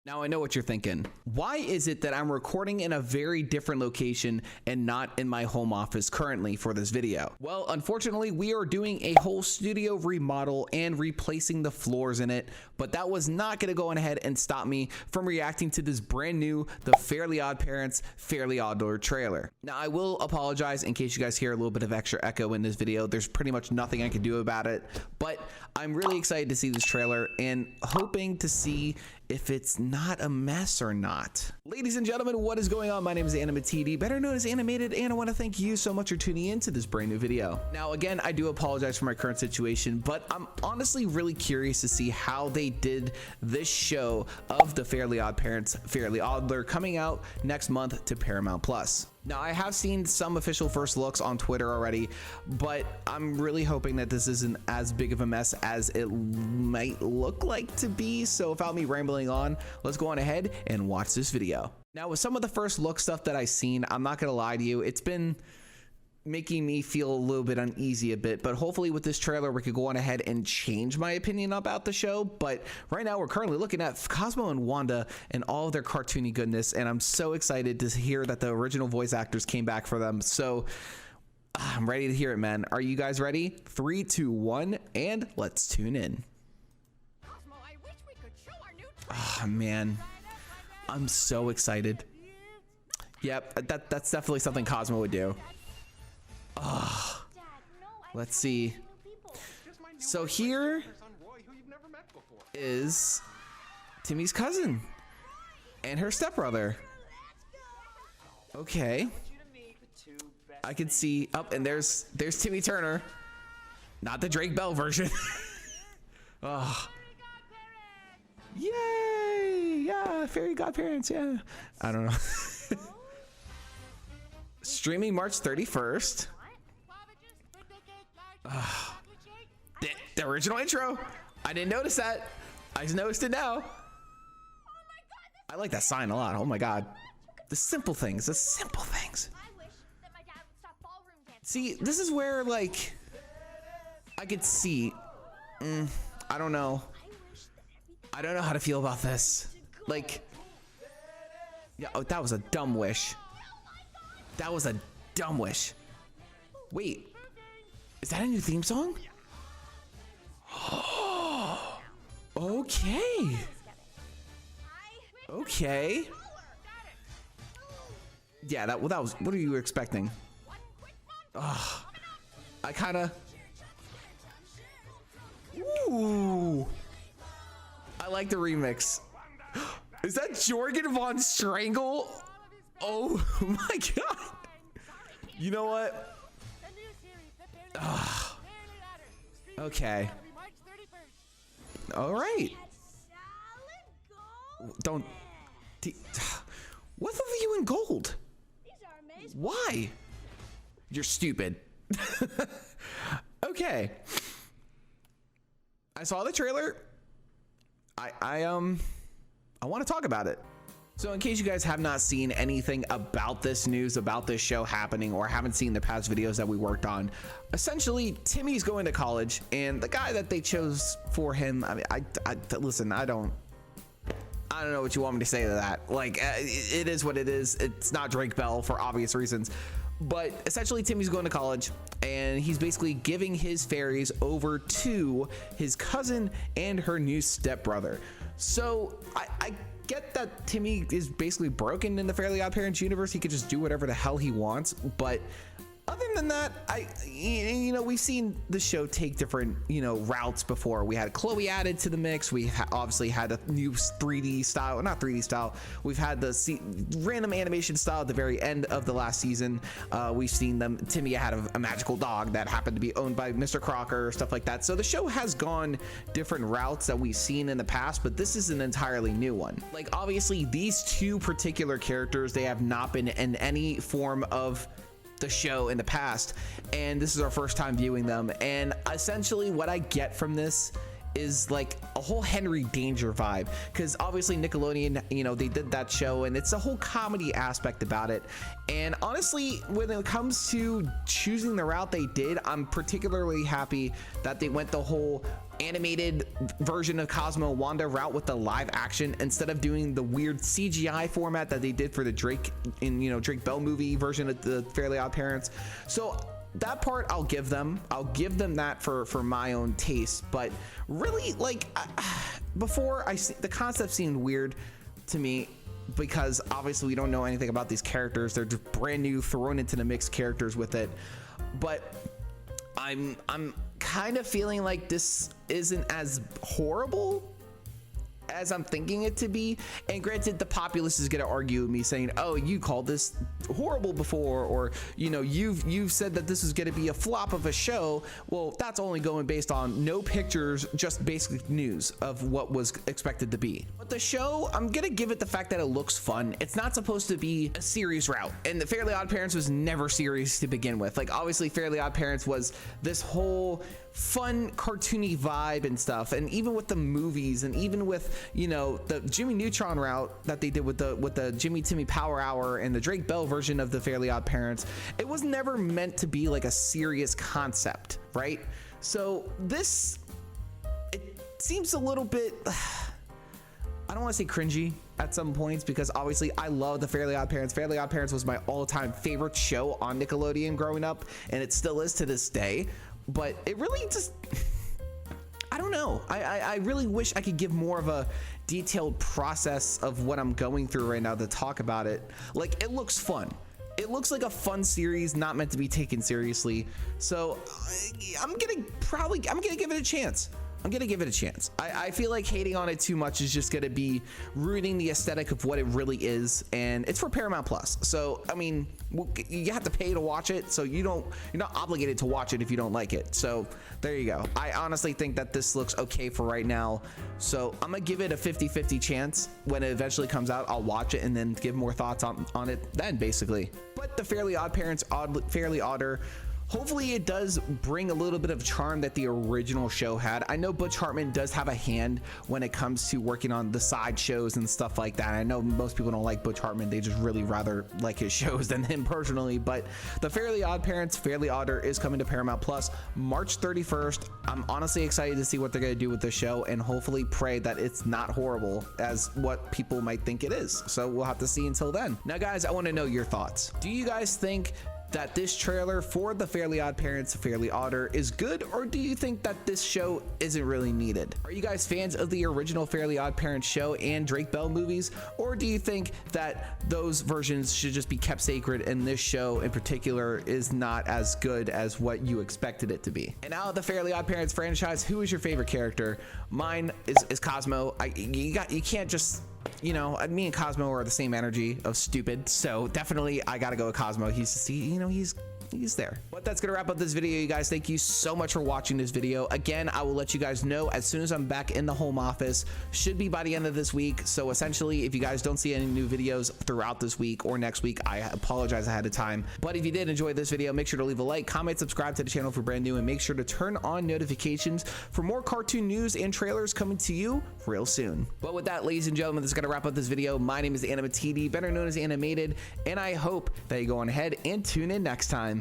Now I know what you're thinking. Why is it that I'm recording in a very different location and not in my home office currently for this video? Well, unfortunately, we are doing a whole studio remodel and replacing the floors in it, but that was not gonna go on ahead and stop me from reacting to this brand new The Fairly OddParents Fairly OddLord trailer. Now I will apologize in case you guys hear a little bit of extra echo in this video. There's pretty much nothing I can do about it, but I'm really excited to see this trailer and hoping to see if it's not a mess or not. Ladies and gentlemen, what is going on? My name is AnimaTD, better known as Animated, and I want to thank you so much for tuning into this brand new video. Now again, I do apologize for my current situation, but I'm honestly really curious to see how they did this show of The Fairly OddParents Fairly OddLord coming out next month to Paramount Plus. Now I have seen some official first looks on Twitter already, but I'm really hoping that this isn't as big of a mess as it might look like to be. So without me rambling on, let's go on ahead and watch this video. Now with some of the first look stuff that I've seen, I'm not gonna lie to you, it's been making me feel a little bit uneasy a bit, but hopefully with this trailer we could go on ahead and change my opinion about the show. But right now we're currently looking at Cosmo and Wanda and all of their cartoony goodness, and I'm so excited to hear that the original voice actors came back for them. So I'm ready to hear it, man. Are you guys ready? 3, 2, 1, and let's tune in. Cosmo, I wish we could show our new Oh man, I'm so excited. Yep, that's definitely something Cosmo would do. Oh, let's see. So here is Timmy's cousin and her stepbrother. Okay, I can see up, and there's Timmy Turner, not the Drake Bell version. Oh, yay! Yeah, fairy godparents. Yeah, I don't know. Streaming March 31st. The original intro. I didn't notice that. I just noticed it now. I like that sign a lot. Oh my god. The simple things. The simple things. See, this is where, like, I could see. I don't know. I don't know how to feel about this. Like, yeah. Oh, that was a dumb wish. That was a dumb wish. Wait, is that a new theme song? Okay. Okay. Yeah, that was. What are you expecting? I kind of. Ooh. I like the remix. Is that Jorgen von Strangle? Oh my god. You know what? Okay. All right. Don't. What are you in gold? Why? You're stupid. Okay. I saw the trailer. I want to talk about it. So in case you guys have not seen anything about this news, about this show happening, or haven't seen the past videos that we worked on, essentially Timmy's going to college, and the guy that they chose for him, I mean, listen, I don't know what you want me to say to that. Like, it is what it is. It's not Drake Bell for obvious reasons. But essentially Timmy's going to college, and he's basically giving his fairies over to his cousin and her new stepbrother. So I get that Timmy is basically broken in the Fairly OddParents universe. He could just do whatever the hell he wants, but other than that, we've seen the show take different, routes before. We had Chloe added to the mix. We obviously had a new 3D style, not 3D style. We've had the random animation style at the very end of the last season. We've seen Timmy had a magical dog that happened to be owned by Mr. Crocker, stuff like that. So the show has gone different routes that we've seen in the past, but this is an entirely new one. Like, obviously these two particular characters, they have not been in any form of the show in the past, and this is our first time viewing them. And essentially what I get from this is like a whole Henry Danger vibe, because obviously Nickelodeon, they did that show, and it's a whole comedy aspect about it. And honestly, when it comes to choosing the route they did, I'm particularly happy that they went the whole animated version of Cosmo and Wanda route with the live action instead of doing the weird CGI format that they did for the Drake Drake Bell movie version of the Fairly Odd Parents. So that part I'll give them that for my own taste. But really, like, before the concept seemed weird to me, because obviously we don't know anything about these characters. They're just brand new, thrown into the mixed characters with it. But I'm kind of feeling like this isn't as horrible as I'm thinking it to be. And granted, the populace is going to argue with me saying, oh, you called this horrible before, or you've said that this is going to be a flop of a show. Well, that's only going based on no pictures, just basic news of what was expected to be. But the show, I'm going to give it the fact that it looks fun. It's not supposed to be a serious route, and the Fairly Odd Parents was never serious to begin with. Like, obviously Fairly Odd Parents was this whole fun cartoony vibe and stuff, and even with the movies, and even with the Jimmy Neutron route that they did with the Jimmy Timmy Power Hour and the Drake Bell version of the Fairly Odd Parents, it was never meant to be like a serious concept, right? So this, it seems a little bit, I don't want to say cringy at some points, because obviously I love the Fairly Odd Parents. Fairly Odd Parents was my all-time favorite show on Nickelodeon growing up, and it still is to this day. But it really just, I don't know. I really wish I could give more of a detailed process of what I'm going through right now to talk about it. Like, it looks fun. It looks like a fun series, not meant to be taken seriously. So I'm gonna give it a chance. I feel like hating on it too much is just gonna be ruining the aesthetic of what it really is, and it's for Paramount Plus. So I mean, you have to pay to watch it, so you're not obligated to watch it if you don't like it. So there you go. I honestly think that this looks okay for right now, so I'm gonna give it a 50-50 chance. When it eventually comes out, I'll watch it and then give more thoughts on it then, basically. But the Fairly Odd Parents, Fairly Odder, hopefully it does bring a little bit of charm that the original show had. I know Butch Hartman does have a hand when it comes to working on the side shows and stuff like that. I know most people don't like Butch Hartman. They just really rather like his shows than him personally. But the Fairly Odd Parents, Fairly Odder is coming to Paramount Plus March 31st. I'm honestly excited to see what they're going to do with the show, and hopefully pray that it's not horrible as what people might think it is. So we'll have to see until then. Now, guys, I want to know your thoughts. Do you guys think that this trailer for the Fairly Odd Parents, Fairly Odder is good, or do you think that this show isn't really needed? Are you guys fans of the original Fairly Odd Parents show and Drake Bell movies, or do you think that those versions should just be kept sacred and this show in particular is not as good as what you expected it to be? And out of the Fairly Odd Parents franchise, who is your favorite character? Mine is Cosmo. You can't just, me and Cosmo are the same energy of stupid, so definitely I gotta go with Cosmo. He's there. But that's gonna wrap up this video, you guys. Thank you so much for watching this video. Again, I will let you guys know as soon as I'm back in the home office. Should be by the end of this week. So essentially, if you guys don't see any new videos throughout this week or next week, I apologize ahead of time. But if you did enjoy this video, make sure to leave a like, comment, subscribe to the channel if you're brand new, and make sure to turn on notifications for more cartoon news and trailers coming to you real soon. But with that, ladies and gentlemen, that's gonna wrap up this video. My name is AnimaTD, better known as Animated, and I hope that you go on ahead and tune in next time.